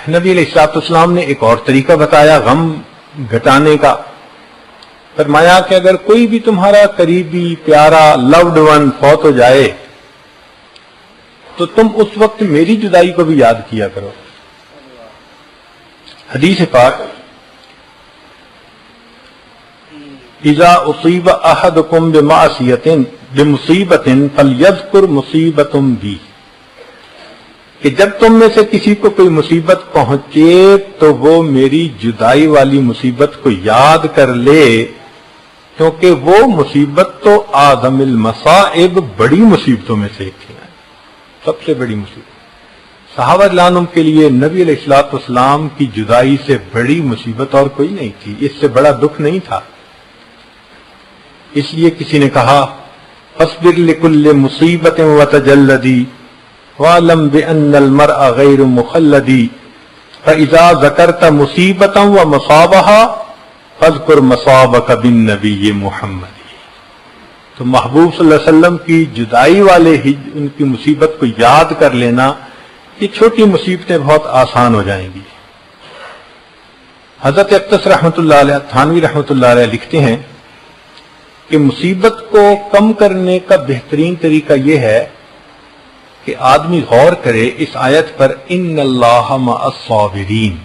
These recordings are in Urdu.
نبی علیہ الصلوۃ والسلام نے ایک اور طریقہ بتایا غم گھٹانے کا. فرمایا کہ اگر کوئی بھی تمہارا قریبی پیارا لوڈ ون فوت ہو جائے تو تم اس وقت میری جدائی کو بھی یاد کیا کرو. حدیث پاک اذا اصیب احدکم بمعصیۃ بمصیبۃ فلیذکر مصیبۃ بی، کہ جب تم میں سے کسی کو کوئی مصیبت پہنچے تو وہ میری جدائی والی مصیبت کو یاد کر لے، کیونکہ وہ مصیبت تو اعظم المصائب، بڑی مصیبتوں میں سے ایک ہے، سب سے بڑی مصیبت. صحابہ رضی اللہ عنہم کے لیے نبی علیہ الصلوۃ والسلام کی جدائی سے بڑی مصیبت اور کوئی نہیں تھی، اس سے بڑا دکھ نہیں تھا. اس لیے کسی نے کہا فاصبر لكل مصیبت وتجلدی وَاعْلَمْ بِأَنَّ الْمَرْءَ غَيْرُ مُخَلَّدِ فَإِذَا ذَكَرْتَ مُصِيبَةً وَمَصَابَهَا فَاذْكُرْ مَصَابَكَ بِالنَّبِيِّ مُحَمَّدٍ. تو محبوب صلی اللہ علیہ وسلم کی جدائی والے ہی ان کی مصیبت کو یاد کر لینا، یہ چھوٹی مصیبتیں بہت آسان ہو جائیں گی. حضرت اقدس رحمۃ اللہ علیہ تھانوی رحمۃ اللہ علیہ لکھتے ہیں کہ مصیبت کو کم کرنے کا بہترین طریقہ یہ ہے کہ آدمی غور کرے اس آیت پر ان اللہ مع الصابرین،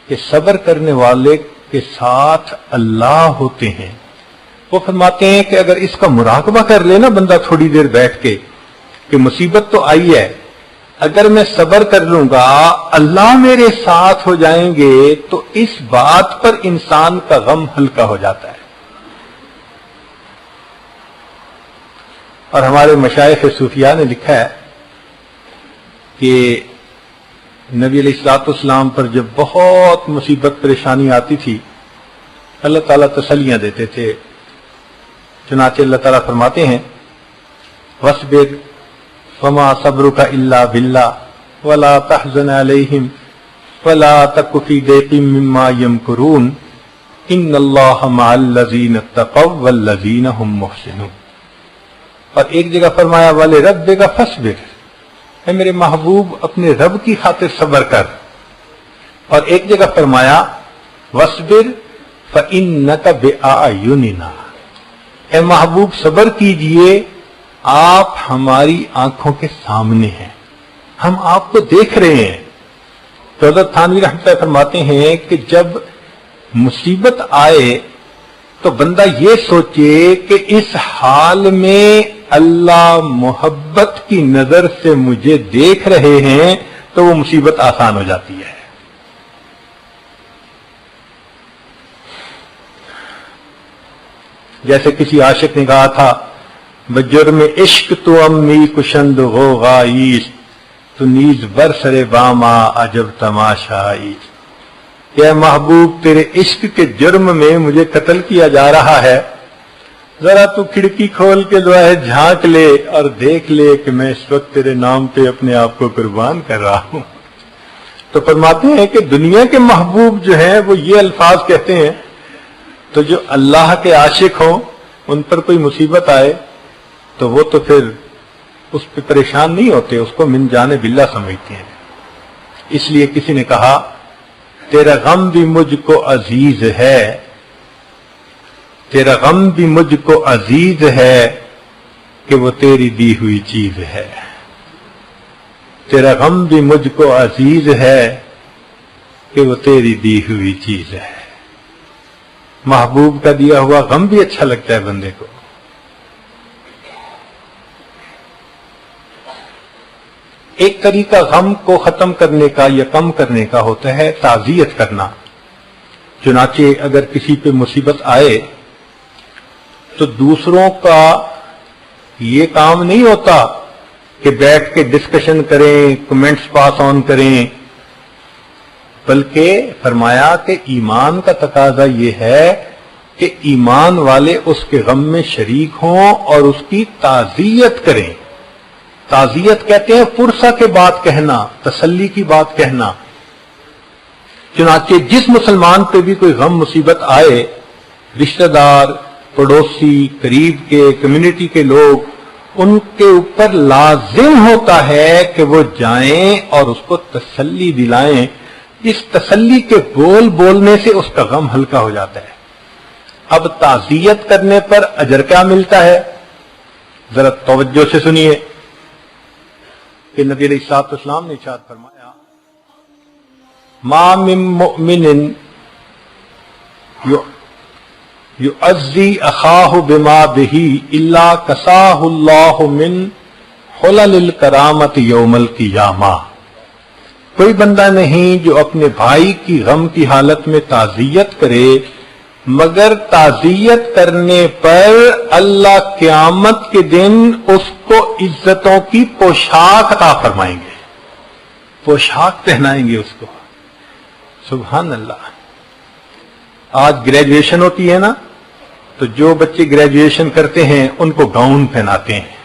کہ صبر کرنے والے کے ساتھ اللہ ہوتے ہیں. وہ فرماتے ہیں کہ اگر اس کا مراقبہ کر لے نا بندہ تھوڑی دیر بیٹھ کے کہ مصیبت تو آئی ہے، اگر میں صبر کر لوں گا اللہ میرے ساتھ ہو جائیں گے، تو اس بات پر انسان کا غم ہلکا ہو جاتا ہے. اور ہمارے مشائخ صوفیاء نے لکھا ہے کہ نبی علیہ الصلوۃ والسلام پر جب بہت مصیبت پریشانی آتی تھی اللہ تعالیٰ تسلیاں دیتے تھے. چنانچہ اللہ تعالیٰ فرماتے ہیں وَاصْبِرْ وَمَا صَبْرُكَ إِلَّا بِاللَّهِ وَلَا تَحْزَنْ عَلَيْهِمْ وَلَا تَكُ فِي ضَيْقٍ مِّمَّا يَمْكُرُونَ إِنَّ اللَّهَ مَعَ الَّذِينَ اتَّقَوْا وَالَّذِينَ هُمْ مُحْسِنُونَ. اور ایک جگہ فرمایا وَلِرَبِّكَ فَاصْبِرْ، اے میرے محبوب اپنے رب کی خاطر صبر کر. اور ایک جگہ فرمایا وَاصْبِرْ فَإِنَّكَ بِأَعْيُنِنَا، اے محبوب صبر کیجئے، آپ ہماری آنکھوں کے سامنے ہیں، ہم آپ کو دیکھ رہے ہیں. تو حضرت تھانوی رحمۃ اللہ فرماتے ہیں کہ جب مصیبت آئے تو بندہ یہ سوچے کہ اس حال میں اللہ محبت کی نظر سے مجھے دیکھ رہے ہیں، تو وہ مصیبت آسان ہو جاتی ہے. جیسے کسی عاشق نے کہا تھا بجرم عشق تو امی کشند غوغائی تو نیز برسر باما عجب تماشائی. کہ محبوب تیرے عشق کے جرم میں مجھے قتل کیا جا رہا ہے، ذرا تو کھڑکی کھول کے جو ہے جھانک لے اور دیکھ لے کہ میں اس وقت تیرے نام پہ اپنے آپ کو قربان کر رہا ہوں. تو فرماتے ہیں کہ دنیا کے محبوب جو ہیں وہ یہ الفاظ کہتے ہیں، تو جو اللہ کے عاشق ہوں ان پر کوئی مصیبت آئے تو وہ تو پھر اس پہ پریشان نہیں ہوتے، اس کو من جانب اللہ سمجھتے ہیں. اس لیے کسی نے کہا تیرا غم بھی مجھ کو عزیز ہے، تیرا غم بھی مجھ کو عزیز ہے کہ وہ تیری دی ہوئی چیز ہے. تیرا غم بھی مجھ کو عزیز ہے کہ وہ تیری دی ہوئی چیز ہے. محبوب کا دیا ہوا غم بھی اچھا لگتا ہے بندے کو. ایک طریقہ غم کو ختم کرنے کا یا کم کرنے کا ہوتا ہے تعزیت کرنا. چنانچہ اگر کسی پہ مصیبت آئے تو دوسروں کا یہ کام نہیں ہوتا کہ بیٹھ کے ڈسکشن کریں، کمنٹس پاس آن کریں، بلکہ فرمایا کہ ایمان کا تقاضا یہ ہے کہ ایمان والے اس کے غم میں شریک ہوں اور اس کی تعزیت کریں. تعزیت کہتے ہیں پرسہ کے بات کہنا، تسلی کی بات کہنا. چنانچہ جس مسلمان پہ بھی کوئی غم مصیبت آئے، رشتہ دار، پڑوسی، قریب کے، کمیونٹی کے لوگ، ان کے اوپر لازم ہوتا ہے کہ وہ جائیں اور اس کو تسلی دلائیں اس تسلی کے بول بولنے سے اس کا غم ہلکا ہو جاتا ہے۔ اب تعزیت کرنے پر اجر کیا ملتا ہے؟ ذرا توجہ سے سنیے کہ نبی علیہ الصلوۃ والسلام نے ارشاد فرمایا، ما من مؤمن یعزی اخاہ بما بہ الا کساہ اللہ من حلل الکرامت یوم القیامہ۔ کوئی بندہ نہیں جو اپنے بھائی کی غم کی حالت میں تعزیت کرے مگر تعزیت کرنے پر اللہ قیامت کے دن اس کو عزتوں کی پوشاک عطا فرمائیں گے، پوشاک پہنائیں گے اس کو۔ سبحان اللہ۔ آج گریجویشن ہوتی ہے نا، تو جو بچے گریجویشن کرتے ہیں ان کو گاؤن پہناتے ہیں،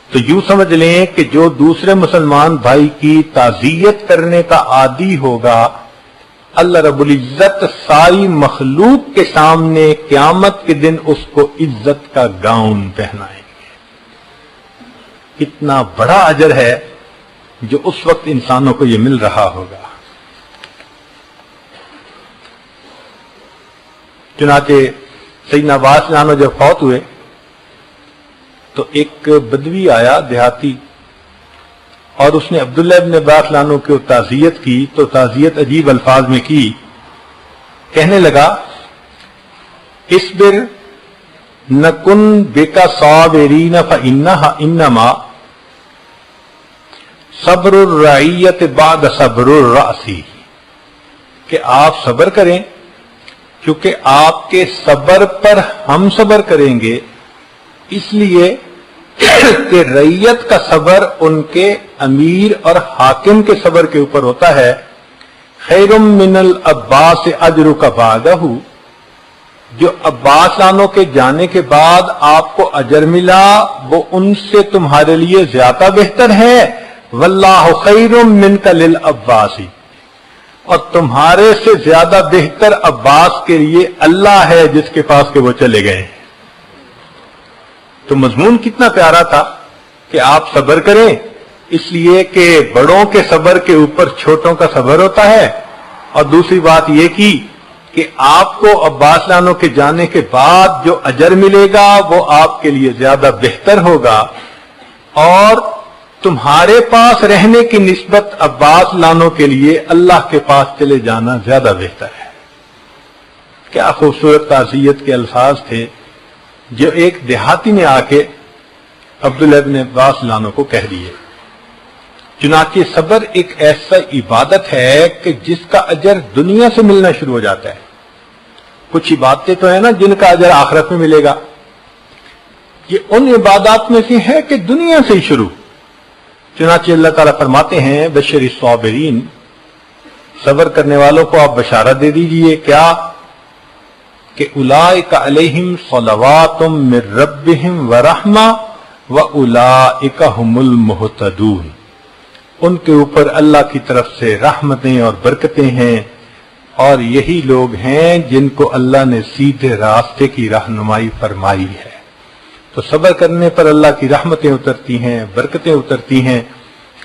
تو یوں سمجھ لیں کہ جو دوسرے مسلمان بھائی کی تعزیت کرنے کا عادی ہوگا، اللہ رب العزت ساری مخلوق کے سامنے قیامت کے دن اس کو عزت کا گاؤن پہنائیں گے۔ کتنا بڑا اجر ہے جو اس وقت انسانوں کو یہ مل رہا ہوگا۔ چنانچہ سیدنا عباس نانو جب فوت ہوئے تو ایک بدوی آیا دیہاتی، اور اس نے عبداللہ ابن عباس لانو کی تعزیت کی، تو تعزیت عجیب الفاظ میں کی، کہنے لگا، اصبر نکن بکا صابرین فانما صبر الرعیت بعد صبر الرأسی، کہ آپ صبر کریں کیونکہ آپ کے صبر پر ہم صبر کریں گے، اس لیے کہ رعیت کا صبر ان کے امیر اور حاکم کے صبر کے اوپر ہوتا ہے۔ خیر من العباس اجرک بعدہ، جو عباس لانو کے جانے کے بعد آپ کو اجر ملا وہ ان سے تمہارے لیے زیادہ بہتر ہے۔ واللہ خیر منک للعباس، اور تمہارے سے زیادہ بہتر عباس کے لیے اللہ ہے جس کے پاس کہ وہ چلے گئے۔ تو مضمون کتنا پیارا تھا کہ آپ صبر کریں، اس لیے کہ بڑوں کے صبر کے اوپر چھوٹوں کا صبر ہوتا ہے، اور دوسری بات یہ کی کہ آپ کو عباس لانو کے جانے کے بعد جو اجر ملے گا وہ آپ کے لیے زیادہ بہتر ہوگا، اور تمہارے پاس رہنے کی نسبت عباس لانو کے لیے اللہ کے پاس چلے جانا زیادہ بہتر ہے۔ کیا خوبصورت تعزیت کے الفاظ تھے جو ایک دیہاتی نے آ کے عبداللہ ابن عباس لانو کو کہہ دیے۔ چنانچہ صبر ایک ایسا عبادت ہے کہ جس کا اجر دنیا سے ملنا شروع ہو جاتا ہے۔ کچھ عبادتیں تو ہیں نا جن کا اجر آخرت میں ملے گا، یہ ان عبادات میں سے ہے کہ دنیا سے ہی شروع۔ چنانچہ اللہ تعالیٰ فرماتے ہیں، بشر الصابرین، صبر کرنے والوں کو آپ بشارت دے دیجئے، کیا کہ اولئک علیہم صلوات من ربہم ورحمہ واولئک ھم المہتدون، ان کے اوپر اللہ کی طرف سے رحمتیں اور برکتیں ہیں، اور یہی لوگ ہیں جن کو اللہ نے سیدھے راستے کی رہنمائی فرمائی ہے۔ تو صبر کرنے پر اللہ کی رحمتیں اترتی ہیں، برکتیں اترتی ہیں،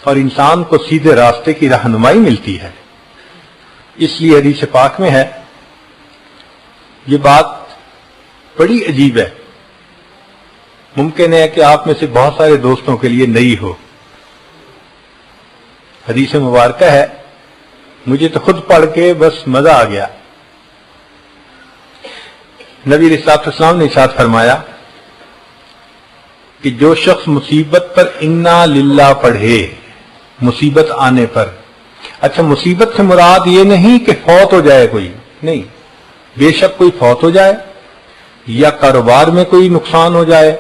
اور انسان کو سیدھے راستے کی رہنمائی ملتی ہے۔ اس لیے حدیث پاک میں ہے، یہ بات بڑی عجیب ہے، ممکن ہے کہ آپ میں سے بہت سارے دوستوں کے لیے نئی ہو۔ حدیث مبارکہ ہے، مجھے تو خود پڑھ کے بس مزہ آ گیا۔ نبی علیہ الصلوۃ والسلام نے ارشاد فرمایا کہ جو شخص مصیبت پر انا للہ پڑھے، مصیبت آنے پر، اچھا مصیبت سے مراد یہ نہیں کہ فوت ہو جائے کوئی، نہیں، بے شک کوئی فوت ہو جائے یا کاروبار میں کوئی نقصان ہو جائے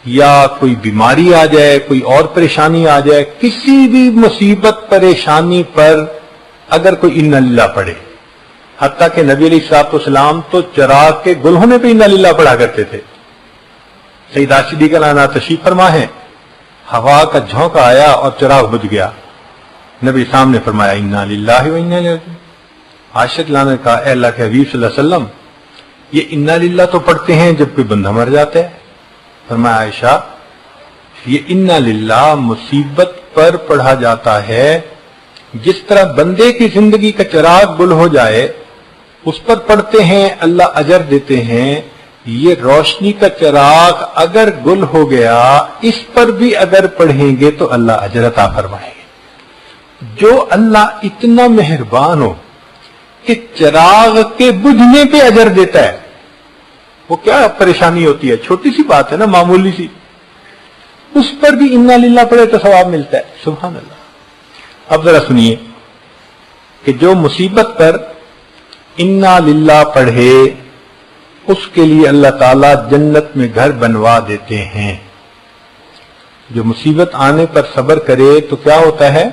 یا کوئی بیماری آ جائے، کوئی اور پریشانی آ جائے، کسی بھی مصیبت پریشانی پر اگر کوئی انا للہ پڑھے، حتیٰ کہ نبی علیہ الصلوۃ والسلام تو چراغ کے گل ہونے پہ انا للہ پڑھا کرتے تھے۔ سیدہ صدیقہ عنہا تشریف فرما ہے، ہوا کا جھونکا آیا اور چراغ بجھ گیا، نبی صاحب نے فرمایا انا للہ و انا الیہ راجعون۔ عائشہ نے کہا، اے اللہ کے حبیب صلی اللہ علیہ وسلم، یہ انا للہ تو پڑھتے ہیں جب کوئی بندہ مر جاتا ہے۔ فرمایا عائشہ، یہ انا للہ مصیبت پر پڑھا جاتا ہے جس طرح بندے کی زندگی کا چراغ گل ہو جائے اس پر پڑھتے ہیں اللہ اجر دیتے ہیں، یہ روشنی کا چراغ اگر گل ہو گیا اس پر بھی اگر پڑھیں گے تو اللہ اجر عطا فرمائے گے۔ جو اللہ اتنا مہربان ہو کہ چراغ کے بجھنے پہ اجر دیتا ہے، وہ کیا پریشانی ہوتی ہے؟ چھوٹی سی بات ہے نا، معمولی سی، اس پر بھی انا للہ پڑھے تو ثواب ملتا ہے۔ سبحان اللہ۔ اب ذرا سنیے کہ جو مصیبت پر انا للہ پڑھے اس کے لیے اللہ تعالیٰ جنت میں گھر بنوا دیتے ہیں۔ جو مصیبت آنے پر صبر کرے تو کیا ہوتا ہے؟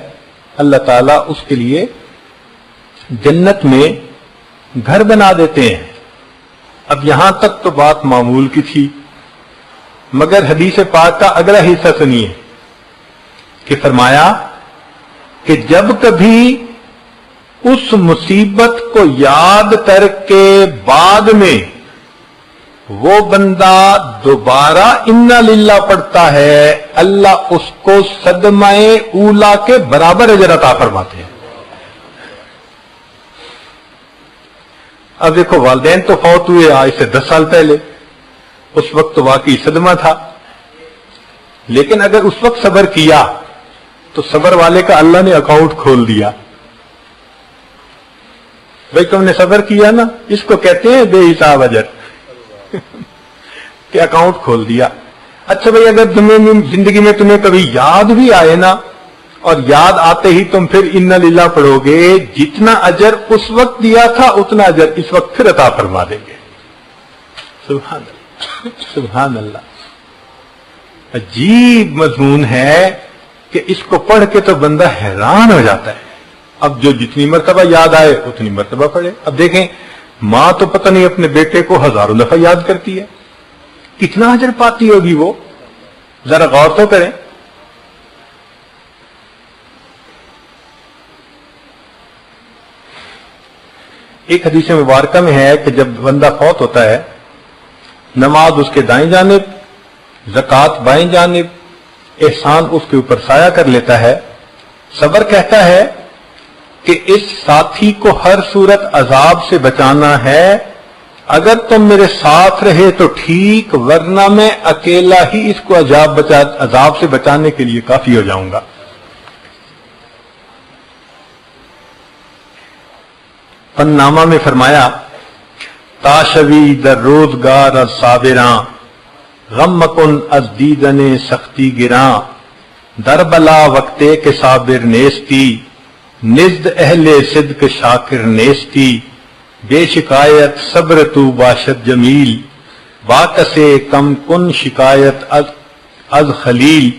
اللہ تعالیٰ اس کے لیے جنت میں گھر بنا دیتے ہیں۔ اب یہاں تک تو بات معمول کی تھی، مگر حدیث پاک کا اگلا حصہ سنیے کہ فرمایا کہ جب کبھی اس مصیبت کو یاد کر کے بعد میں وہ بندہ دوبارہ انا للہ پڑھتا ہے، اللہ اس کو صدمہ اولا کے برابر اجر عطا فرماتے ہیں۔ اب دیکھو، والدین تو فوت ہوئے آج سے 10 سال پہلے، اس وقت تو واقعی صدمہ تھا، لیکن اگر اس وقت صبر کیا تو صبر والے کا اللہ نے اکاؤنٹ کھول دیا۔ بھائی تم نے صبر کیا نا، اس کو کہتے ہیں بے حساب اجر کہ اکاؤنٹ کھول دیا۔ اچھا بھائی، اگر تمہیں زندگی میں تمہیں کبھی یاد بھی آئے نا، اور یاد آتے ہی تم پھر انا للہ پڑھو گے، جتنا اجر اس وقت دیا تھا اتنا اجر اس وقت پھر عطا فرما دیں گے۔ سبحان اللہ، سبحان اللہ۔ عجیب مضمون ہے کہ اس کو پڑھ کے تو بندہ حیران ہو جاتا ہے۔ اب جو جتنی مرتبہ یاد آئے اتنی مرتبہ پڑھے۔ اب دیکھیں، ماں تو پتہ نہیں اپنے بیٹے کو ہزاروں دفعہ یاد کرتی ہے، کتنا اجر پاتی ہوگی وہ، ذرا غور تو کریں۔ ایک حدیث مبارکہ میں ہے کہ جب بندہ فوت ہوتا ہے، نماز اس کے دائیں جانب، زکوٰۃ بائیں جانب، احسان اس کے اوپر سایہ کر لیتا ہے۔ صبر کہتا ہے کہ اس ساتھی کو ہر صورت عذاب سے بچانا ہے، اگر تم میرے ساتھ رہے تو ٹھیک، ورنہ میں اکیلا ہی اس کو عذاب سے بچانے کے لیے کافی ہو جاؤں گا۔ فن نامہ میں فرمایا، تاشوی در روزگار از صابراں، غم مکن از دیدن سختی گراں، در بلا وقتے کے صابر نیستی، نزد اہل صدق شاکر نیستی، بے شکایت صبر تو باشد جمیل، باکسے کم کن شکایت از خلیل،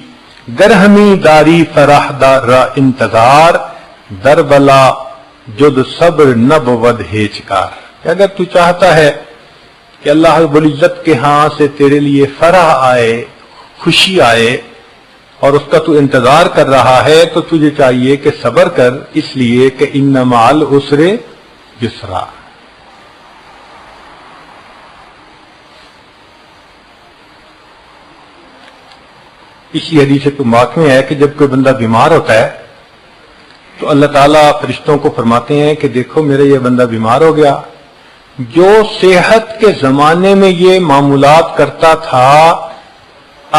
گرہمی داری فرح را انتظار، در بلا جد صبر نب ود ہیچکار۔ کہ اگر تو چاہتا ہے کہ اللہ رب العزت کے ہاں سے تیرے لیے فرح آئے، خوشی آئے، اور اس کا تو انتظار کر رہا ہے، تو تجھے چاہیے کہ صبر کر، اس لیے کہ ان مع العسر یسرا۔ اسی حدیث پاک میں ہے کہ جب کوئی بندہ بیمار ہوتا ہے تو اللہ تعالیٰ فرشتوں کو فرماتے ہیں کہ دیکھو میرا یہ بندہ بیمار ہو گیا، جو صحت کے زمانے میں یہ معمولات کرتا تھا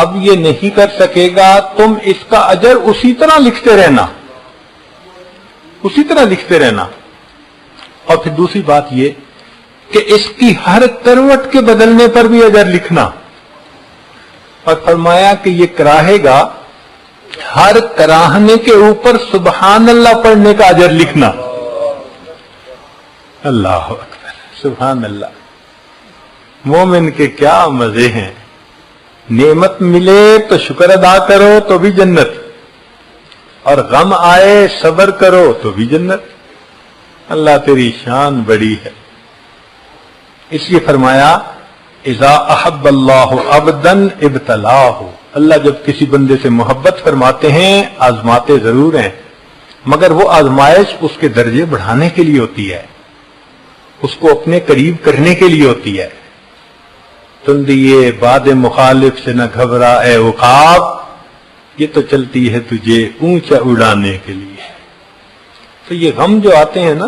اب یہ نہیں کر سکے گا، تم اس کا اجر اسی طرح لکھتے رہنا، اسی طرح لکھتے رہنا۔ اور پھر دوسری بات یہ کہ اس کی ہر کروٹ کے بدلنے پر بھی اجر لکھنا، اور فرمایا کہ یہ کراہے گا، ہر کراہنے کے اوپر سبحان اللہ پڑھنے کا اجر لکھنا۔ اللہ اکبر، سبحان اللہ۔ مومن کے کیا مزے ہیں، نعمت ملے تو شکر ادا کرو تو بھی جنت، اور غم آئے صبر کرو تو بھی جنت۔ اللہ تیری شان بڑی ہے۔ اس لیے فرمایا اذا احب اللہ عبدا ابتلاہ، اللہ جب کسی بندے سے محبت فرماتے ہیں آزماتے ضرور ہیں، مگر وہ آزمائش اس کے درجے بڑھانے کے لیے ہوتی ہے، اس کو اپنے قریب کرنے کے لیے ہوتی ہے۔ تندیے باد مخالف سے نہ گھبرا اے عقاب، یہ تو چلتی ہے تجھے اونچا اڑانے کے لیے۔ تو یہ غم جو آتے ہیں نا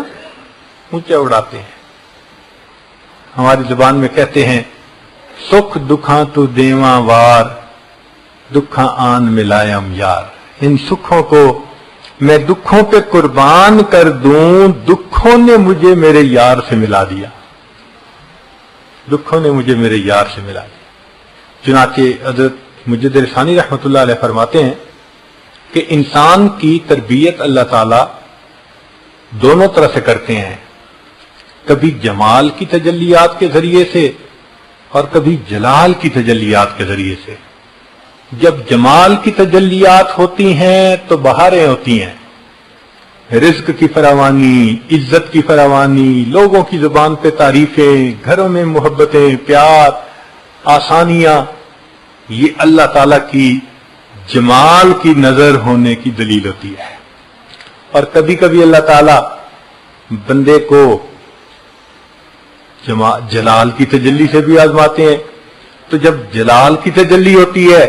اونچے اڑاتے ہیں. ہماری زبان میں کہتے ہیں سکھ دکھاں تو دیواں وار دکھاں آن ملائم یار. ان سکھوں کو میں دکھوں پہ قربان کر دوں، دکھوں نے مجھے میرے یار سے ملا دیا، دکھوں نے مجھے میرے یار سے ملا دیا. چنانچہ حضرت مجد رسانی رحمۃ اللہ علیہ فرماتے ہیں کہ انسان کی تربیت اللہ تعالی دونوں طرح سے کرتے ہیں، کبھی جمال کی تجلیات کے ذریعے سے اور کبھی جلال کی تجلیات کے ذریعے سے. جب جمال کی تجلیات ہوتی ہیں تو بہاریں ہوتی ہیں، رزق کی فراوانی، عزت کی فراوانی، لوگوں کی زبان پہ تعریفیں، گھروں میں محبتیں، پیار، آسانیاں. یہ اللہ تعالی کی جمال کی نظر ہونے کی دلیل ہوتی ہے. اور کبھی کبھی اللہ تعالی بندے کو جلال کی تجلی سے بھی آزماتے ہیں. تو جب جلال کی تجلی ہوتی ہے،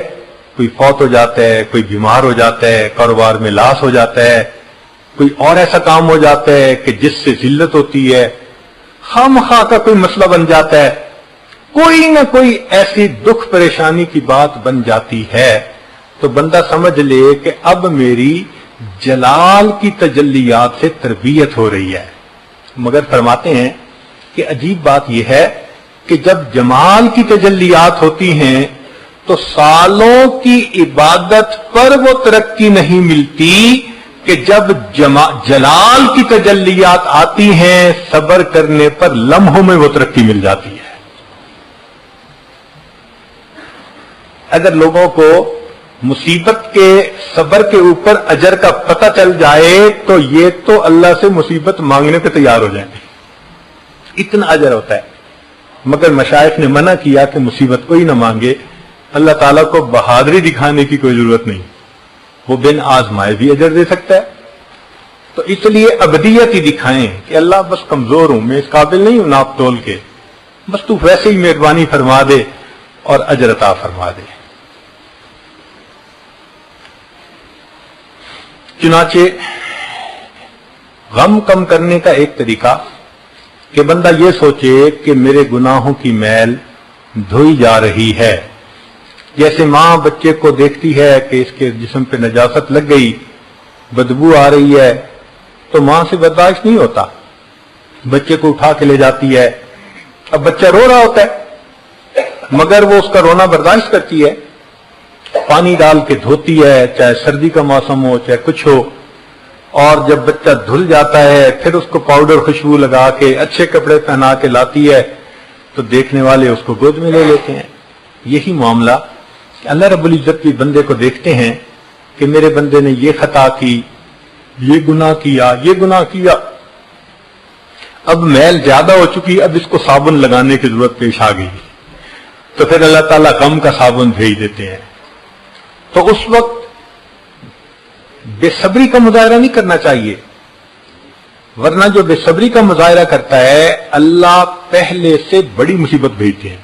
کوئی فوت ہو جاتا ہے، کوئی بیمار ہو جاتا ہے، کاروبار میں لاس ہو جاتا ہے، کوئی اور ایسا کام ہو جاتا ہے کہ جس سے ذلت ہوتی ہے، خواہ کا کوئی مسئلہ بن جاتا ہے، کوئی نہ کوئی ایسی دکھ پریشانی کی بات بن جاتی ہے، تو بندہ سمجھ لے کہ اب میری جلال کی تجلیات سے تربیت ہو رہی ہے. مگر فرماتے ہیں کہ عجیب بات یہ ہے کہ جب جمال کی تجلیات ہوتی ہیں تو سالوں کی عبادت پر وہ ترقی نہیں ملتی کہ جب جلال کی تجلیات آتی ہیں صبر کرنے پر لمحوں میں وہ ترقی مل جاتی ہے. اگر لوگوں کو مصیبت کے صبر کے اوپر اجر کا پتہ چل جائے تو یہ تو اللہ سے مصیبت مانگنے پہ تیار ہو جائیں گے، اتنا اجر ہوتا ہے. مگر مشائخ نے منع کیا کہ مصیبت کوئی نہ مانگے. اللہ تعالیٰ کو بہادری دکھانے کی کوئی ضرورت نہیں، وہ بن آزمائے بھی اجر دے سکتا ہے. تو اس لیے ابدیت ہی دکھائیں کہ اللہ بس کمزور ہوں، میں اس قابل نہیں ہوں ناپ تول کے، بس تو ویسے ہی مہربانی فرما دے اور اجر عطا فرما دے. چنانچہ غم کم کرنے کا ایک طریقہ کہ بندہ یہ سوچے کہ میرے گناہوں کی میل دھوئی جا رہی ہے. جیسے ماں بچے کو دیکھتی ہے کہ اس کے جسم پہ نجاست لگ گئی، بدبو آ رہی ہے، تو ماں سے برداشت نہیں ہوتا، بچے کو اٹھا کے لے جاتی ہے. اب بچہ رو رہا ہوتا ہے مگر وہ اس کا رونا برداشت کرتی ہے، پانی ڈال کے دھوتی ہے، چاہے سردی کا موسم ہو چاہے کچھ ہو. اور جب بچہ دھل جاتا ہے پھر اس کو پاؤڈر خوشبو لگا کے اچھے کپڑے پہنا کے لاتی ہے تو دیکھنے والے اس کو گود میں لے لیتے ہیں. یہی معاملہ کہ اللہ رب العزت بھی بندے کو دیکھتے ہیں کہ میرے بندے نے یہ خطا کی، یہ گناہ کیا، یہ گناہ کیا، اب میل زیادہ ہو چکی، اب اس کو صابن لگانے کی ضرورت پیش آ گئی، تو پھر اللہ تعالیٰ غم کا صابن بھیج دیتے ہیں. تو اس وقت بے صبری کا مظاہرہ نہیں کرنا چاہیے، ورنہ جو بے صبری کا مظاہرہ کرتا ہے اللہ پہلے سے بڑی مصیبت بھیجتے ہیں،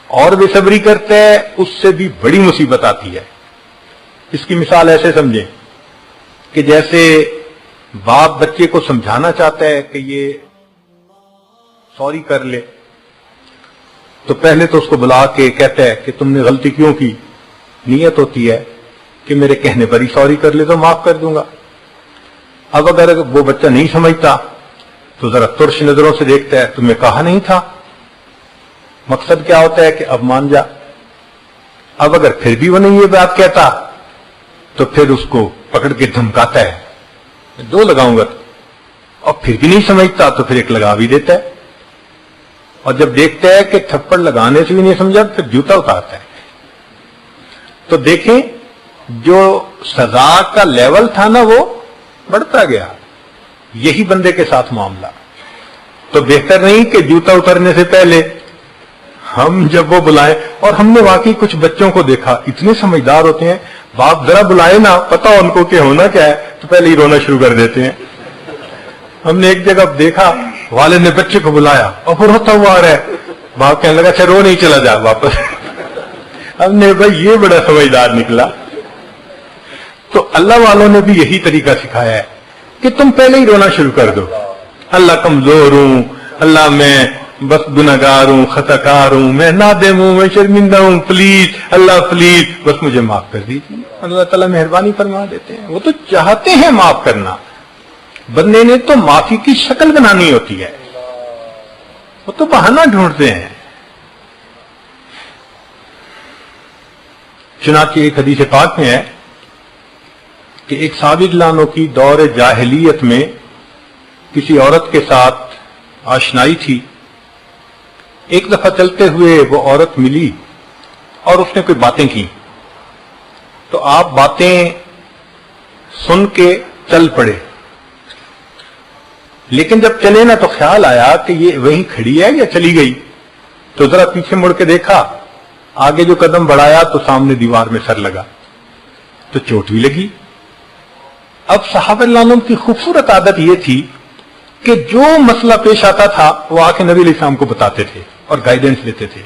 اور بے صبری کرتا ہے اس سے بھی بڑی مصیبت آتی ہے. اس کی مثال ایسے سمجھیں کہ جیسے باپ بچے کو سمجھانا چاہتا ہے کہ یہ سوری کر لے، تو پہلے تو اس کو بلا کے کہتا ہے کہ تم نے غلطی کیوں کی. نیت ہوتی ہے کہ میرے کہنے پر ہی سوری کر لے تو معاف کر دوں گا. اب اگر وہ بچہ نہیں سمجھتا تو ذرا ترش نظروں سے دیکھتا ہے، تمہیں کہا نہیں تھا. مقصد کیا ہوتا ہے کہ اب مان جا. اب اگر پھر بھی وہ نہیں یہ بات کہتا تو پھر اس کو پکڑ کے دھمکاتا ہے، دو لگاؤں گا، اور پھر بھی نہیں سمجھتا تو پھر ایک لگا بھی دیتا ہے. اور جب دیکھتا ہے کہ تھپڑ لگانے سے بھی نہیں سمجھا پھر جوتا اتارتا ہے. تو دیکھیں جو سزا کا لیول تھا نا وہ بڑھتا گیا. یہی بندے کے ساتھ معاملہ. تو بہتر نہیں کہ جوتا اترنے سے پہلے ہم جب وہ بلائیں، اور ہم نے واقعی کچھ بچوں کو دیکھا اتنے سمجھدار ہوتے ہیں، باپ ذرا بلائے نا پتا ان کو کہ ہونا کیا ہے تو پہلے ہی رونا شروع کر دیتے ہیں. ہم نے ایک جگہ دیکھا والد نے بچے کو بلایا اور وہ روتا ہوا آ رہا ہے، باپ کہنے لگا اچھا رو نہیں چلا جا واپس. ہم نے بھائی یہ بڑا سمجھدار نکلا. تو اللہ والوں نے بھی یہی طریقہ سکھایا ہے کہ تم پہلے ہی رونا شروع کر دو، اللہ کمزور ہوں، اللہ میں بس گناہگار ہوں، خطاکار ہوں، میں نادم ہوں، میں شرمندہ ہوں، پلیز اللہ پلیز بس مجھے معاف کر دیجیے۔ اللہ تعالیٰ مہربانی فرما دیتے ہیں، وہ تو چاہتے ہیں معاف کرنا، بندے نے تو معافی کی شکل بنانی ہوتی ہے، وہ تو بہانہ ڈھونڈتے ہیں۔ چنانچہ ایک حدیث پاک میں ہے کہ ایک صحابی لانو کی دور جاہلیت میں کسی عورت کے ساتھ آشنائی تھی۔ ایک دفعہ چلتے ہوئے وہ عورت ملی اور اس نے کوئی باتیں کی، تو آپ باتیں سن کے چل پڑے، لیکن جب چلے نا تو خیال آیا کہ یہ وہیں کھڑی ہے یا چلی گئی، تو ذرا پیچھے مڑ کے دیکھا، آگے جو قدم بڑھایا تو سامنے دیوار میں سر لگا، تو چوٹ بھی لگی۔ اب صحابہ رضوان کی خوبصورت عادت یہ تھی کہ جو مسئلہ پیش آتا تھا وہ آ کے نبی علیہ السلام کو بتاتے تھے اور گائیڈنس لیتے تھے۔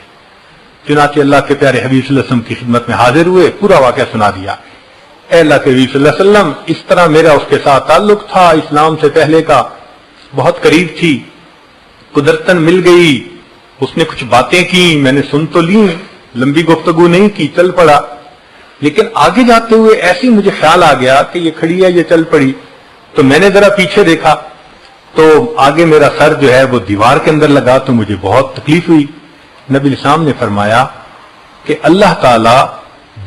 چنانچہ اللہ کے پیارے حبیب صلی اللہ علیہ وسلم کی خدمت میں حاضر ہوئے، پورا واقعہ سنا دیا۔ اے اللہ کے حبیب صلی اللہ علیہ وسلم، اس طرح میرا اس کے ساتھ تعلق تھا اسلام سے پہلے کا، بہت قریب تھی، قدرتاً مل گئی، اس نے کچھ باتیں کی، میں نے سن تو لی، لمبی گفتگو نہیں کی، چل پڑا، لیکن آگے جاتے ہوئے ایسی مجھے خیال آ گیا کہ یہ کھڑی ہے، یہ چل پڑی، تو میں نے ذرا پیچھے دیکھا تو آگے میرا سر جو ہے وہ دیوار کے اندر لگا، تو مجھے بہت تکلیف ہوئی۔ نبی علیہ السلام نے فرمایا کہ اللہ تعالی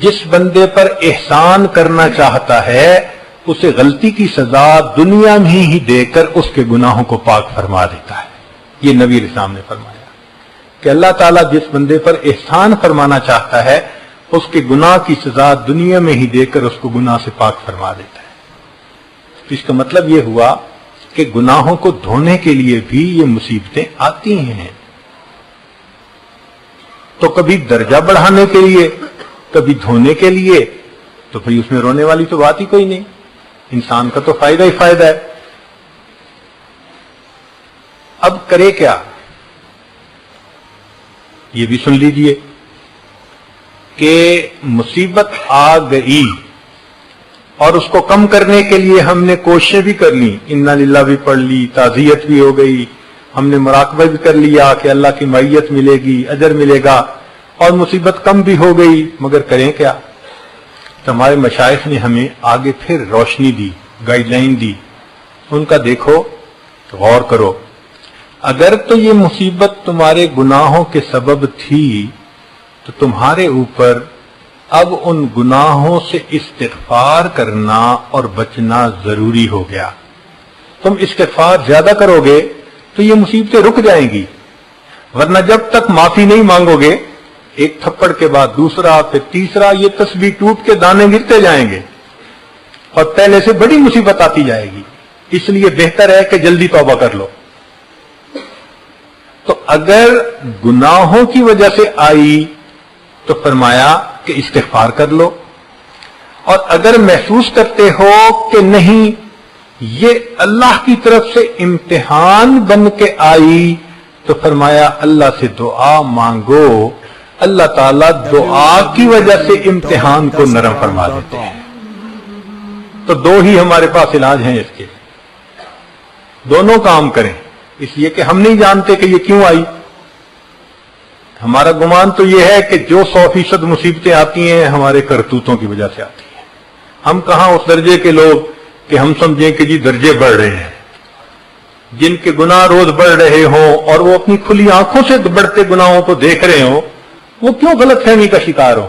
جس بندے پر احسان کرنا چاہتا ہے اسے غلطی کی سزا دنیا میں ہی دے کر اس کے گناہوں کو پاک فرما دیتا ہے۔ یہ نبی علیہ السلام نے فرمایا کہ اللہ تعالیٰ جس بندے پر احسان فرمانا چاہتا ہے اس کے گناہ کی سزا دنیا میں ہی دے کر اس کو گناہ سے پاک فرما دیتا ہے۔ اس کا مطلب یہ ہوا کہ گناہوں کو دھونے کے لیے بھی یہ مصیبتیں آتی ہیں، تو کبھی درجہ بڑھانے کے لیے، کبھی دھونے کے لیے، تو بھئی اس میں رونے والی تو بات ہی کوئی نہیں، انسان کا تو فائدہ ہی فائدہ ہے۔ اب کرے کیا، یہ بھی سن لیجئے کہ مصیبت آ گئی اور اس کو کم کرنے کے لیے ہم نے کوششیں بھی کر لی، انا للہ بھی پڑھ لی، تعزیت بھی ہو گئی، ہم نے مراقبہ بھی کر لیا کہ اللہ کی معیت ملے گی، اجر ملے گا، اور مصیبت کم بھی ہو گئی، مگر کریں کیا؟ تو ہمارے مشائخ نے ہمیں آگے پھر روشنی دی، گائیڈ لائن دی، ان کا دیکھو، غور کرو۔ اگر تو یہ مصیبت تمہارے گناہوں کے سبب تھی تو تمہارے اوپر اب ان گناہوں سے استغفار کرنا اور بچنا ضروری ہو گیا۔ تم استغفار زیادہ کرو گے تو یہ مصیبتیں رک جائیں گی، ورنہ جب تک معافی نہیں مانگو گے، ایک تھپڑ کے بعد دوسرا، پھر تیسرا، یہ تسبیح ٹوٹ کے دانے گرتے جائیں گے اور پہلے سے بڑی مصیبت آتی جائے گی۔ اس لیے بہتر ہے کہ جلدی توبہ کر لو۔ تو اگر گناہوں کی وجہ سے آئی تو فرمایا کہ استغفار کر لو، اور اگر محسوس کرتے ہو کہ نہیں یہ اللہ کی طرف سے امتحان بن کے آئی تو فرمایا اللہ سے دعا مانگو، اللہ تعالیٰ دعا کی وجہ سے امتحان کو نرم فرما دیتے ہیں۔ تو دو ہی ہمارے پاس علاج ہیں اس کے، دونوں کام کریں، اس لیے کہ ہم نہیں جانتے کہ یہ کیوں آئی۔ ہمارا گمان تو یہ ہے کہ جو 100% مصیبتیں آتی ہیں ہمارے کرتوتوں کی وجہ سے آتی ہیں۔ ہم کہاں اس درجے کے لوگ کہ ہم سمجھیں کہ جی درجے بڑھ رہے ہیں، جن کے گناہ روز بڑھ رہے ہوں اور وہ اپنی کھلی آنکھوں سے بڑھتے گناہوں کو دیکھ رہے ہوں، وہ کیوں غلط فہمی کا شکار ہوں؟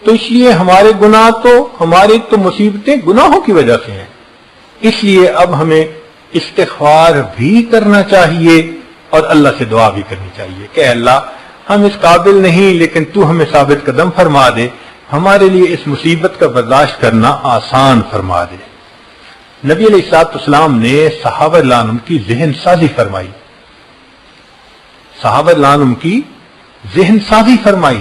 تو اس لیے ہمارے گناہ تو، ہماری تو مصیبتیں گناہوں کی وجہ سے ہیں۔ اس لیے اب ہمیں استغفار بھی کرنا چاہیے اور اللہ سے دعا بھی کرنی چاہیے کہ اللہ ہم اس قابل نہیں، لیکن تو ہمیں ثابت قدم فرما دے، ہمارے لیے اس مصیبت کا برداشت کرنا آسان فرما دے۔ نبی علیہ السلام نے صحابہ رضوان کی ذہن سازی فرمائی، صحابہ رضوان کی ذہن سازی فرمائی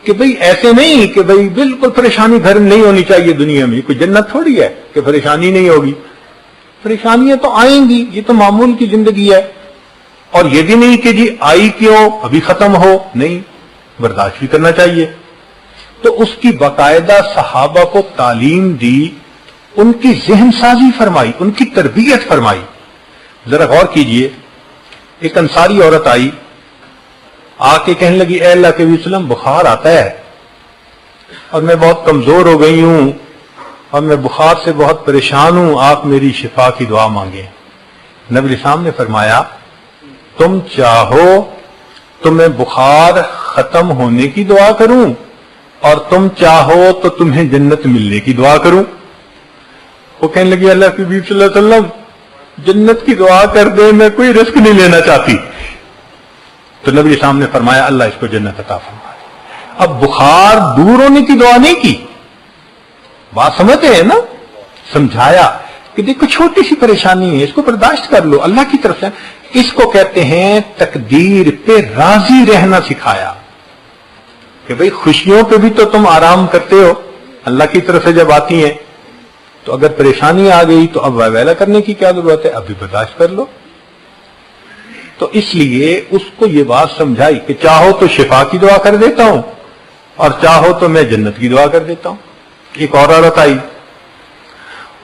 کہ بھئی ایسے نہیں کہ بھئی بالکل پریشانی گھر نہیں ہونی چاہیے دنیا میں، کوئی جنت تھوڑی ہے کہ پریشانی نہیں ہوگی، پریشانیاں تو آئیں گی، یہ تو معمول کی زندگی ہے، اور یہ بھی نہیں کہ جی آئی کیوں ابھی ختم ہو، نہیں، برداشت بھی کرنا چاہیے۔ تو اس کی باقاعدہ صحابہ کو تعلیم دی ان کی ذہن سازی فرمائی، ان کی تربیت فرمائی۔ ذرا غور کیجئے، ایک انصاری عورت آئی، آ کے کہنے لگی اے اللہ کے وسلم بخار آتا ہے اور میں بہت کمزور ہو گئی ہوں اور میں بخار سے بہت پریشان ہوں، آپ میری شفا کی دعا مانگیں۔ نبی اسلام نے فرمایا تم چاہو تو میں بخار ختم ہونے کی دعا کروں اور تم چاہو تو تمہیں جنت ملنے کی دعا کروں۔ وہ کہنے لگی اللہ کے نبی صلی اللہ علیہ وسلم جنت کی دعا کر دے، میں کوئی رسک نہیں لینا چاہتی۔ تو نبی اسلام نے فرمایا اللہ اس کو جنت عطا فرمائے۔ اب بخار دور ہونے کی دعا نہیں کی، بات سمجھتے ہیں نا، سمجھایا کہ دیکھو چھوٹی سی پریشانی ہے، اس کو برداشت کر لو، اللہ کی طرف سے۔ اس کو کہتے ہیں تقدیر پہ راضی رہنا سکھایا کہ بھئی خوشیوں پہ بھی تو تم آرام کرتے ہو، اللہ کی طرف سے جب آتی ہیں تو اگر پریشانی آ گئی تو اب ویلا کرنے کی کیا ضرورت ہے، ابھی برداشت کر لو۔ تو اس لیے اس کو یہ بات سمجھائی کہ چاہو تو شفا کی دعا کر دیتا ہوں اور چاہو تو میں جنت کی دعا کر دیتا ہوں۔ ایک اور عورت آئی،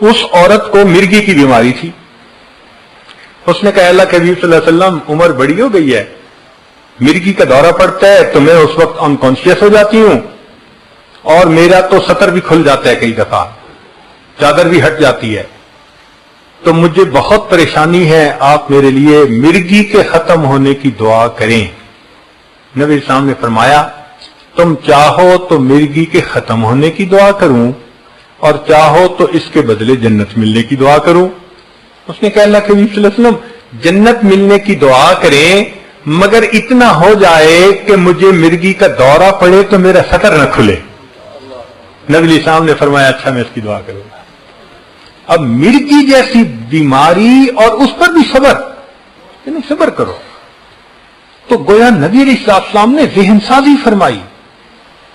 اس عورت کو مرگی کی بیماری تھی۔ اس نے کہا اللہ کے حبیب صلی اللہ علیہ وسلم عمر بڑی ہو گئی ہے، مرگی کا دورہ پڑتا ہے تو میں اس وقت انکانشیس ہو جاتی ہوں اور میرا تو سطر بھی کھل جاتا ہے، کئی دفعہ چادر بھی ہٹ جاتی ہے، تو مجھے بہت پریشانی ہے، آپ میرے لیے مرگی کے ختم ہونے کی دعا کریں۔ نبی اسلام نے فرمایا تم چاہو تو مرگی کے ختم ہونے کی دعا کروں اور چاہو تو اس کے بدلے جنت ملنے کی دعا کروں۔ اس نے کہا اللہ کے نبی صلی اللہ علیہ وسلم جنت ملنے کی دعا کریں مگر اتنا ہو جائے کہ مجھے مرگی کا دورہ پڑے تو میرا سطر نہ کھلے۔ نبی اسلام نے فرمایا اچھا میں اس کی دعا کروں گا۔ اب مرگی جیسی بیماری اور اس پر بھی صبر، یعنی صبر کرو، تو گویا نبی علیہ السلام نے ذہن سازی فرمائی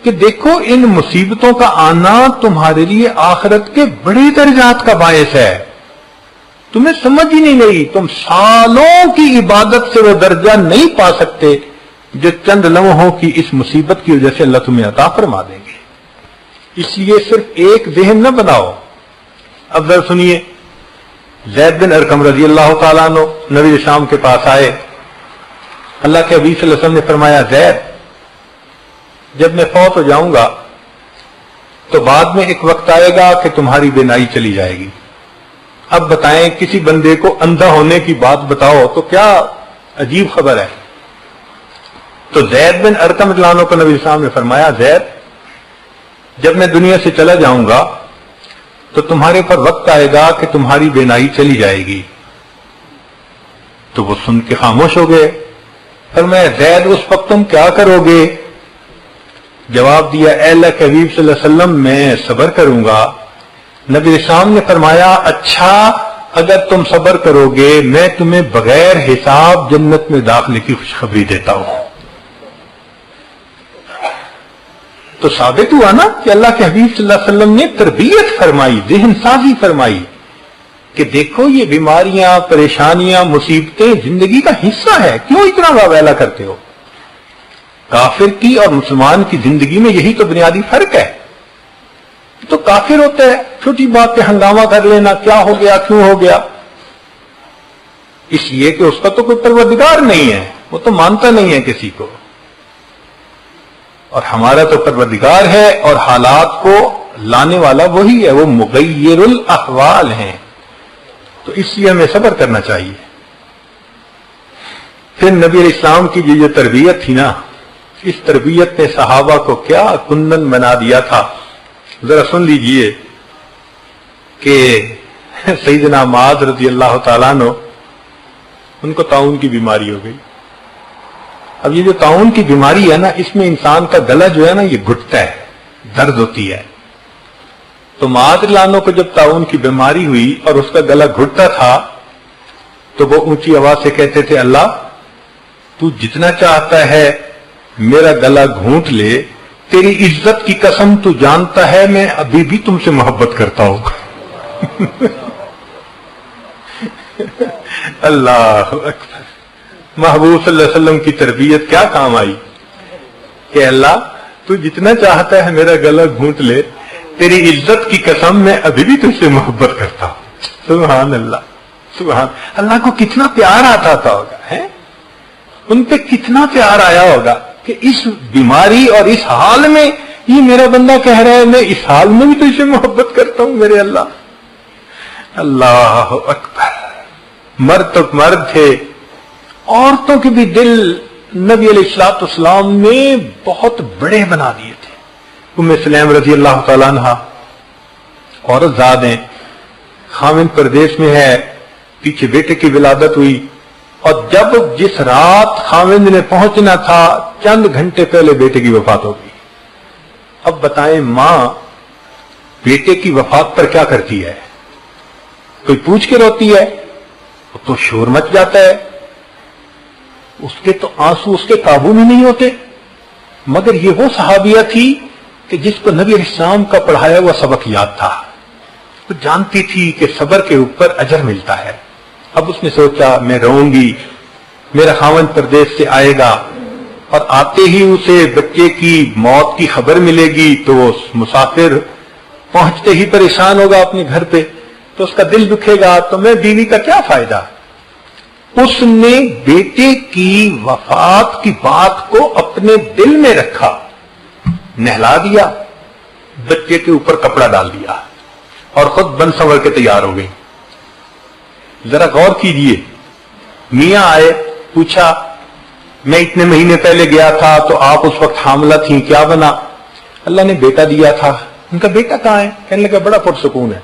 کہ دیکھو ان مصیبتوں کا آنا تمہارے لیے آخرت کے بڑے درجات کا باعث ہے، تمہیں سمجھ ہی نہیں لگی، تم سالوں کی عبادت سے وہ درجہ نہیں پا سکتے جو چند لمحوں کی اس مصیبت کی وجہ سے اللہ تمہیں عطا فرما دیں گے۔ اس لیے صرف ایک ذہن نہ بناؤ۔ اب ذرا سنیے، زید بن ارقم رضی اللہ تعالیٰ عنہ نبی شام کے پاس آئے، اللہ کے حبیب صلی اللہ علیہ وسلم نے فرمایا زید جب میں فوت ہو جاؤں گا تو بعد میں ایک وقت آئے گا کہ تمہاری بینائی چلی جائے گی، اب بتائیں کسی بندے کو اندھا ہونے کی بات بتاؤ تو کیا عجیب خبر ہے۔ تو زید بن ارقم رضی اللہ عنہ کو نبی صاحب نے فرمایا زید جب میں دنیا سے چلا جاؤں گا تو تمہارے پر وقت آئے گا کہ تمہاری بینائی چلی جائے گی۔ تو وہ سن کے خاموش ہو گئے۔ فرمایا زید اس وقت تم کیا کرو گے؟ جواب دیا اے اللہ کے حبیب صلی اللہ علیہ وسلم میں صبر کروں گا۔ نبی اسلام نے فرمایا اچھا اگر تم صبر کرو گے میں تمہیں بغیر حساب جنت میں داخلے کی خوشخبری دیتا ہوں۔ تو ثابت ہوا نا کہ اللہ کے حبیب صلی اللہ علیہ وسلم نے تربیت فرمائی، ذہن سازی فرمائی کہ دیکھو یہ بیماریاں، پریشانیاں، مصیبتیں زندگی کا حصہ ہے، کیوں اتنا واویلا کرتے ہو؟ کافر کی اور مسلمان کی زندگی میں یہی تو بنیادی فرق ہے۔ تو کافر ہوتا ہے چھوٹی بات پہ ہنگامہ کر لینا، کیا ہو گیا، کیوں ہو گیا، اس لیے کہ اس کا تو کوئی پروردگار نہیں ہے، وہ تو مانتا نہیں ہے کسی کو، اور ہمارا تو پروردگار ہے اور حالات کو لانے والا وہی ہے، وہ مغیر الاحوال ہیں، تو اس لیے ہمیں صبر کرنا چاہیے۔ پھر نبی علیہ السلام کی جو تربیت تھی نا، اس تربیت نے صحابہ کو کیا کندن بنا دیا تھا۔ ذرا سن لیجئے کہ سیدنا معاذ رضی اللہ تعالیٰ عنہ ان کو طاعون کی بیماری ہو گئی۔ اب یہ جو طاعون کی بیماری ہے نا، اس میں انسان کا گلا جو ہے نا یہ گھٹتا ہے، درد ہوتی ہے۔ تو معاذ رضی اللہ عنہ کو جب طاعون کی بیماری ہوئی اور اس کا گلا گھٹتا تھا تو وہ اونچی آواز سے کہتے تھے اللہ تو جتنا چاہتا ہے میرا گلا گھونٹ لے، تیری عزت کی قسم تو جانتا ہے میں ابھی بھی تم سے محبت کرتا ہوں۔ اللہ اکبر، محبوب صلی اللہ علیہ وسلم کی تربیت کیا کام آئی کہ اللہ تو جتنا چاہتا ہے میرا گلا گھونٹ لے، تیری عزت کی قسم میں ابھی بھی تجھ سے محبت کرتا ہوں. سبحان اللہ, سبحان اللہ. کو کتنا پیار آتا تھا ہوگا, ہے ان پہ کتنا پیار آیا ہوگا کہ اس بیماری اور اس حال میں یہ میرا بندہ کہہ رہا ہے میں اس حال میں بھی تجھ سے محبت کرتا ہوں میرے اللہ. اللہ اکبر. مرد تو مرد تھے, عورتوں کے بھی دل نبی علیہ الصلوۃ والسلام نے بہت بڑے بنا دیے تھے. ام سلیم رضی اللہ تعالیٰ عنہ عورت ذات ہیں, خاوند پردیس میں ہے, پیچھے بیٹے کی ولادت ہوئی, اور جب جس رات خاوند نے پہنچنا تھا چند گھنٹے پہلے بیٹے کی وفات ہو گئی. اب بتائیں ماں بیٹے کی وفات پر کیا کرتی ہے؟ کوئی پوچھ کے روتی ہے تو شور مچ جاتا ہے, اس کے تو آنسو اس کے قابو میں نہیں ہوتے. مگر یہ وہ صحابیہ تھی کہ جس کو نبی علیہ السلام کا پڑھایا ہوا سبق یاد تھا, وہ جانتی تھی کہ صبر کے اوپر اجر ملتا ہے. اب اس نے سوچا میں رہوں گی, میرا خاوند پردیس سے آئے گا اور آتے ہی اسے بچے کی موت کی خبر ملے گی تو وہ مسافر پہنچتے ہی پریشان ہوگا اپنے گھر پہ, تو اس کا دل دکھے گا, تو میں بیوی کا کیا فائدہ. اس نے بیٹے کی وفات کی بات کو اپنے دل میں رکھا, نہلا دیا, بچے کے اوپر کپڑا ڈال دیا اور خود بن سنور کے تیار ہو گئی. ذرا غور کیجئے, میاں آئے, پوچھا میں اتنے مہینے پہلے گیا تھا تو آپ اس وقت حاملہ تھیں, کیا بنا؟ اللہ نے بیٹا دیا تھا. ان کا بیٹا کہاں ہے؟ کہنے لگا بڑا پرسکون ہے.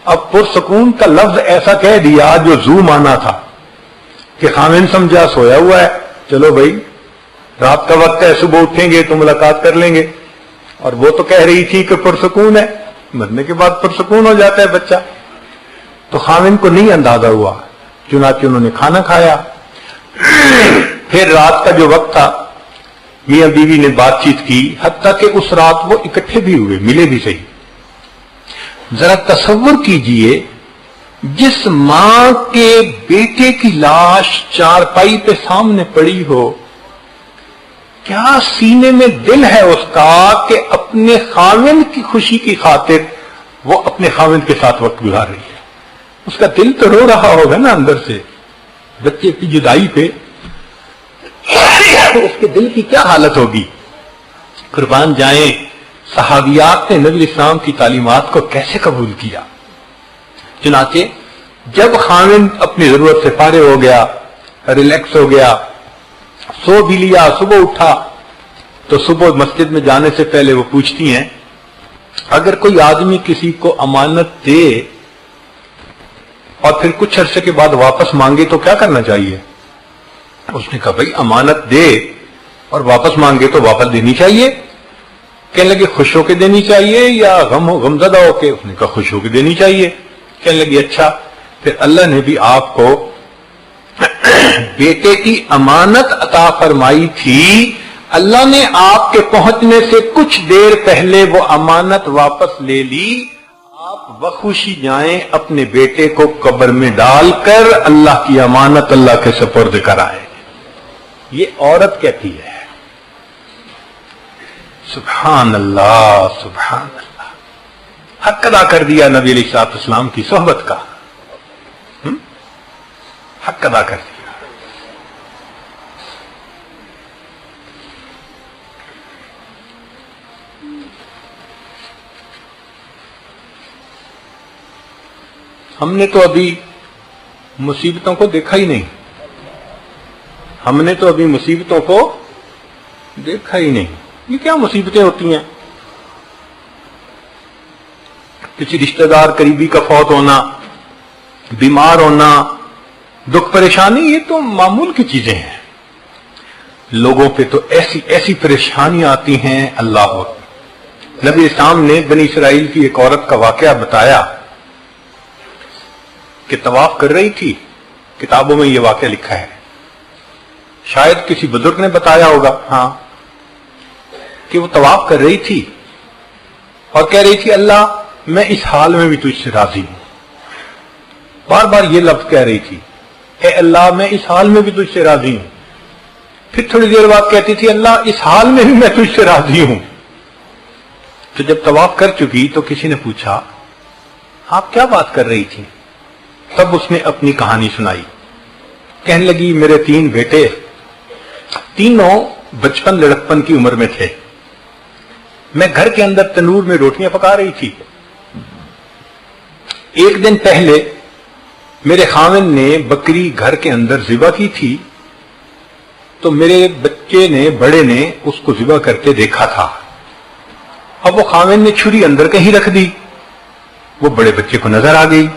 اب پرسکون کا لفظ ایسا کہہ دیا جو زو مانا تھا کہ خاوند سمجھا سویا ہوا ہے, چلو بھائی رات کا وقت ہے, صبح اٹھیں گے تو ملاقات کر لیں گے. اور وہ تو کہہ رہی تھی کہ پرسکون ہے, مرنے کے بعد پرسکون ہو جاتا ہے بچہ. تو خاوند کو نہیں اندازہ ہوا, چنانچہ انہوں نے کھانا کھایا. پھر رات کا جو وقت تھا میاں بیوی نے بات چیت کی, حتیٰ کہ اس رات وہ اکٹھے بھی ہوئے, ملے بھی صحیح. ذرا تصور کیجئے جس ماں کے بیٹے کی لاش چارپائی پہ سامنے پڑی ہو, کیا سینے میں دل ہے اس کا کہ اپنے خاوند کی خوشی کی خاطر وہ اپنے خاوند کے ساتھ وقت گزار رہی ہے. اس کا دل تو رو رہا ہوگا نا اندر سے بچے کی جدائی پہ, اس کے دل کی کیا حالت ہوگی. قربان جائیں صحابیات نے نبی اسلام کی تعلیمات کو کیسے قبول کیا. چنانچہ جب خاوند اپنی ضرورت سے فارغ ہو گیا, ریلیکس ہو گیا, سو بھی لیا, صبح اٹھا تو صبح مسجد میں جانے سے پہلے وہ پوچھتی ہیں اگر کوئی آدمی کسی کو امانت دے اور پھر کچھ عرصے کے بعد واپس مانگے تو کیا کرنا چاہیے؟ اس نے کہا بھائی امانت دے اور واپس مانگے تو واپس دینی چاہیے. کہنے لگے خوش ہو کے دینی چاہیے یا غمزدہ ہو کے؟ اس نے کہا خوش ہو کے دینی چاہیے. کہنے لگے اچھا, پھر اللہ نے بھی آپ کو بیٹے کی امانت عطا فرمائی تھی, اللہ نے آپ کے پہنچنے سے کچھ دیر پہلے وہ امانت واپس لے لی, آپ بخوشی جائیں اپنے بیٹے کو قبر میں ڈال کر اللہ کی امانت اللہ کے سپرد کرائیں. یہ عورت کہتی ہے. سبحان اللہ, سبحان اللہ. حق ادا کر دیا نبی علیہ الصلوۃ والسلام کی صحبت کا, حق ادا کر دیا. ہم نے تو ابھی مصیبتوں کو دیکھا ہی نہیں, ہم نے تو ابھی مصیبتوں کو دیکھا ہی نہیں. یہ کیا مصیبتیں ہوتی ہیں؟ کسی رشتہ دار قریبی کا فوت ہونا, بیمار ہونا, دکھ پریشانی, یہ تو معمول کی چیزیں ہیں. لوگوں پہ تو ایسی ایسی پریشانیاں آتی ہیں. اللہ نبی اسلام نے بنی اسرائیل کی ایک عورت کا واقعہ بتایا کہ طواف کر رہی تھی, کتابوں میں یہ واقعہ لکھا ہے, شاید کسی بزرگ نے بتایا ہوگا, ہاں, کہ وہ طواف کر رہی تھی اور کہہ رہی تھی اللہ میں اس حال میں بھی تجھ سے راضی ہوں. بار بار یہ لفظ کہہ رہی تھی, اے اللہ میں اس حال میں بھی تجھ سے راضی ہوں. پھر تھوڑی دیر بعد کہتی تھی اللہ اس حال میں بھی میں تجھ سے راضی ہوں. تو جب طواف کر چکی تو کسی نے پوچھا آپ کیا بات کر رہی تھی؟ تب اس نے اپنی کہانی سنائی. کہنے لگی میرے 3 بیٹے، تینوں بچپن لڑکپن کی عمر میں تھے. میں گھر کے اندر تنور میں روٹیاں پکا رہی تھی. ایک دن پہلے میرے خاوند نے بکری گھر کے اندر ذبح کی تھی، تو میرے بچے نے، بڑے نے اس کو ذبح کرتے دیکھا تھا. اب وہ خاوند نے چھری اندر کہیں رکھ دی، وہ بڑے بچے کو نظر آ گئی.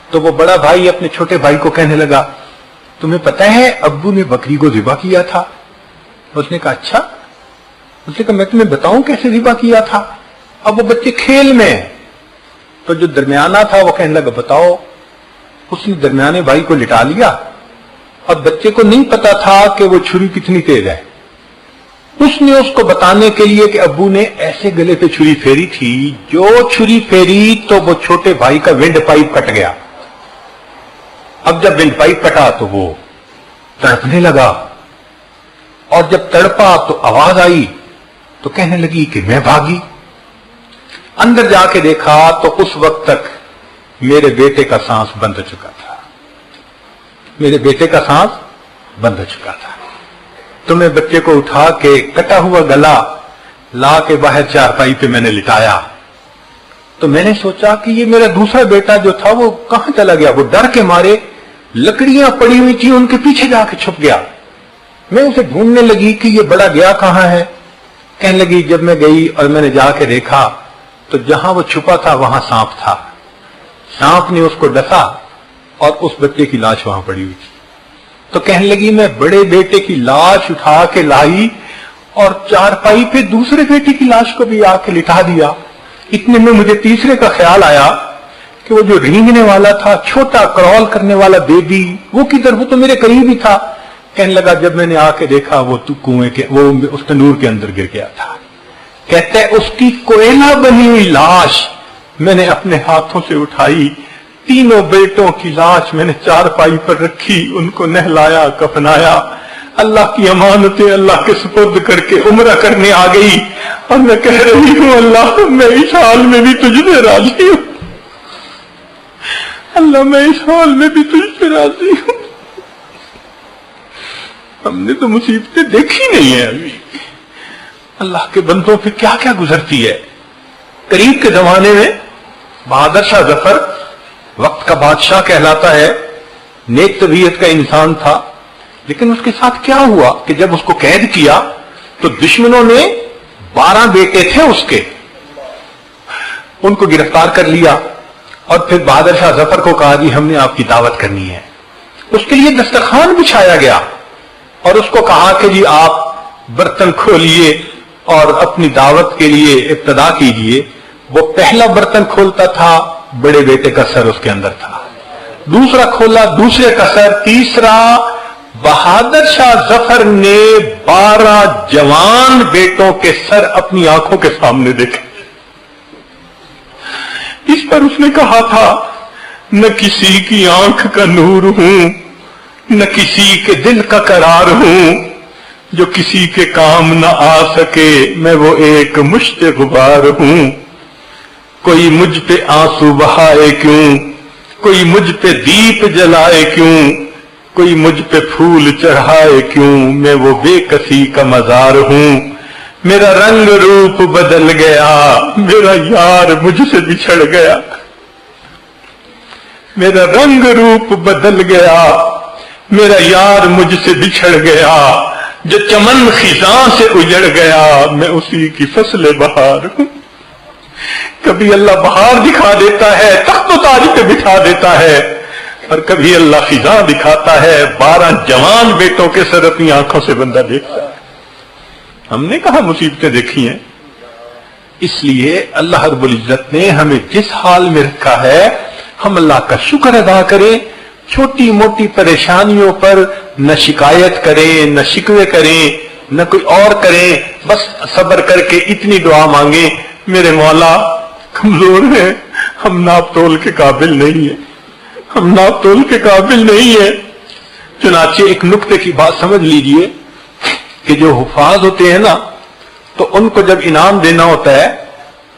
تو وہ بڑا بھائی اپنے چھوٹے بھائی کو کہنے لگا تمہیں پتہ ہے ابو نے بکری کو ذبح کیا تھا؟ اس نے کہا اچھا. اس نے کہا میں تمہیں بتاؤں کیسے ذبح کیا تھا. اب وہ بچے کھیل میں، تو جو درمیانہ تھا وہ کہنے لگا بتاؤ. اس نے درمیانے بھائی کو لٹا لیا. اب بچے کو نہیں پتا تھا کہ وہ چھری کتنی تیز ہے. اس نے اس کو بتانے کے لیے کہ ابو نے ایسے گلے پہ چھری پھیری تھی، جو چھری پھیری تو وہ چھوٹے بھائی کا ونڈ پائپ کٹ گیا. اب جب ونڈ پائپ کٹا تو وہ تڑپنے لگا، اور جب تڑپا تو آواز آئی تو کہنے لگی کہ میں بھاگی. اندر جا کے دیکھا تو اس وقت تک میرے بیٹے کا سانس بند ہو چکا تھا. میرے بیٹے کا سانس بند ہو چکا تھا. تو میں بچے کو اٹھا کے کٹا ہوا گلا لا کے باہر چارپائی پہ میں نے لٹایا. تو میں نے سوچا کہ یہ میرا دوسرا بیٹا جو تھا وہ کہاں چلا گیا. وہ ڈر کے مارے لکڑیاں پڑی ہوئی تھی ان کے پیچھے جا کے چھپ گیا. میں اسے ڈھونڈنے لگی کہ یہ بڑا گیا کہاں ہے. کہنے لگی جب میں گئی اور میں نے جا کے دیکھا تو جہاں وہ چھپا تھا وہاں سانپ تھا. سانپ نے اس کو ڈسا اور اس بچے کی لاش وہاں پڑی ہوئی تھی. تو کہنے لگی میں بڑے بیٹے کی لاش اٹھا کے لائی اور چارپائی پہ دوسرے بیٹے کی لاش کو بھی آ کے لٹا دیا. اتنے میں مجھے تیسرے کا خیال آیا کہ وہ جو رینگنے والا تھا، چھوٹا کرول کرنے والا بیبی، وہ کدھر؟ وہ تو میرے قریب ہی تھا. کہنے لگا جب میں نے آ کے دیکھا وہ تو کنویں کے، وہ اس تنور کے اندر گر گیا تھا. کہتے ہیں اس کی کوئلہ بنی ہوئی لاش میں نے اپنے ہاتھوں سے اٹھائی. تینوں بیٹوں کی لاش میں نے چارپائی پر رکھی، ان کو نہلایا، کفنایا. اللہ کی امانتیں اللہ کے سپرد کر کے عمرہ کرنے آ گئی اور میں کہہ رہی ہوں اللہ میں اس حال میں بھی تجھ سے راضی ہوں. اللہ میں اس حال میں بھی تجھ سے راضی ہوں. ہم نے تو مصیبتیں دیکھی نہیں ہیں ابھی. اللہ کے بندوں پہ کیا کیا گزرتی ہے. قریب کے زمانے میں بہادر شاہ ظفر وقت کا بادشاہ کہلاتا ہے، نیک طبیعت کا انسان تھا. لیکن اس کے ساتھ کیا ہوا کہ جب اس کو قید کیا تو دشمنوں نے 12 بیٹے تھے اس کے، ان کو گرفتار کر لیا اور پھر بہادر شاہ ظفر کو کہا جی ہم نے آپ کی دعوت کرنی ہے. اس کے لیے دسترخوان بچھایا گیا اور اس کو کہا کہ جی آپ برتن کھولیے اور اپنی دعوت کے لیے ابتدا کیجئے. وہ پہلا برتن کھولتا تھا، بڑے بیٹے کا سر اس کے اندر تھا. دوسرا کھولا، دوسرے کا سر. تیسرا بہادر شاہ ظفر نے 12 جوان بیٹوں کے سر اپنی آنکھوں کے سامنے دیکھے. اس پر اس نے کہا تھا نہ کسی کی آنکھ کا نور ہوں، نہ کسی کے دل کا قرار ہوں، جو کسی کے کام نہ آ سکے میں وہ ایک مشت غبار ہوں. کوئی مجھ پہ آنسو بہائے کیوں، کوئی مجھ پہ دیپ جلائے کیوں، کوئی مجھ پہ پھول چڑھائے کیوں، میں وہ بے کسی کا مزار ہوں. میرا رنگ روپ بدل گیا، میرا یار مجھ سے بچھڑ گیا. میرا رنگ روپ بدل گیا، میرا یار مجھ سے بچھڑ گیا. جو چمن خزاں سے اجڑ گیا میں اسی کی فصل بہار ہوں. کبھی اللہ بہار دکھا دیتا ہے، تخت و تاج پہ بٹھا دیتا ہے، اور کبھی اللہ خزاں دکھاتا ہے. 12 جوان بیٹوں کے سر اپنی آنکھوں سے بندہ دیکھتا ہے. ہم نے کہا مصیبتیں دیکھی ہیں. اس لیے اللہ رب العزت نے ہمیں جس حال میں رکھا ہے ہم اللہ کا شکر ادا کریں. چھوٹی موٹی پریشانیوں پر نہ شکایت کریں، نہ شکوے کریں، نہ کوئی اور کریں. بس صبر کر کے اتنی دعا مانگیں میرے مولا کمزور ہیں، ہم ناپ تول کے قابل نہیں ہیں، ہم ناپ تول کے قابل نہیں ہیں. چنانچہ ایک نقطے کی بات سمجھ لیجئے کہ جو حفاظ ہوتے ہیں نا تو ان کو جب انعام دینا ہوتا ہے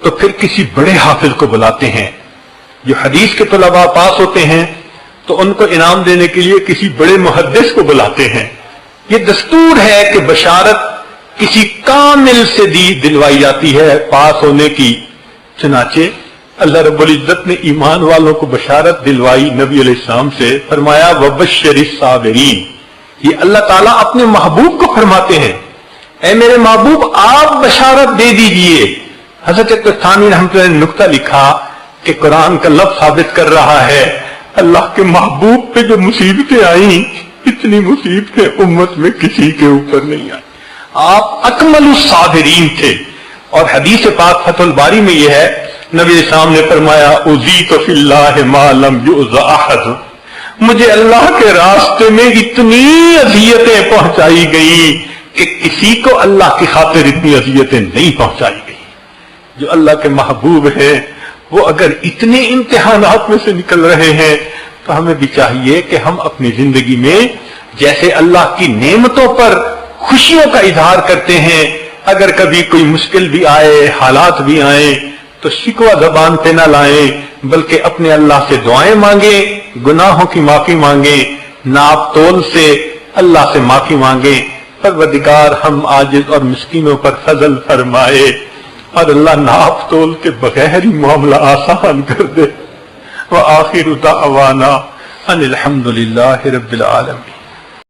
تو پھر کسی بڑے حافظ کو بلاتے ہیں. جو حدیث کے طلباء پاس ہوتے ہیں تو ان کو انعام دینے کے لیے کسی بڑے محدث کو بلاتے ہیں. یہ دستور ہے کہ بشارت کسی کامل سے دلوائی جاتی ہے پاس ہونے کی. چنانچہ اللہ رب العزت نے ایمان والوں کو بشارت دلوائی نبی علیہ السلام سے. فرمایا وبشر الصابرین. یہ اللہ تعالیٰ اپنے محبوب کو فرماتے ہیں اے میرے محبوب آپ بشارت دے دیجئے. حضرت ثانی رحمۃ اللہ نے نقطہ لکھا کہ قرآن کا لفظ ثابت کر رہا ہے اللہ کے محبوب پہ جو مصیبتیں آئیں اتنی مصیبتیں امت میں کسی کے اوپر نہیں آئی. آپ اکمل الصابرین تھے. اور حدیث پاک فتح الباری میں یہ ہے نبی اسلام نے فرمایا اذیت فی اللہ ما لم یؤذ احد. مجھے اللہ کے راستے میں اتنی اذیتیں پہنچائی گئیں کہ کسی کو اللہ کی خاطر اتنی اذیتیں نہیں پہنچائی گئی. جو اللہ کے محبوب ہیں وہ اگر اتنے امتحانات میں سے نکل رہے ہیں تو ہمیں بھی چاہیے کہ ہم اپنی زندگی میں جیسے اللہ کی نعمتوں پر خوشیوں کا اظہار کرتے ہیں اگر کبھی کوئی مشکل بھی آئے حالات بھی آئیں تو شکوہ زبان پہ نہ لائیں بلکہ اپنے اللہ سے دعائیں مانگیں, گناہوں کی معافی مانگیں, ناپ تول سے اللہ سے معافی مانگیں. پروردگار ہم عاجز اور مسکینوں پر فضل فرمائے اور اللہ ناپ تول کے بغیر ہی معاملہ آسان کر دے. وآخر دعوانا ان الحمد للہ رب العالمین.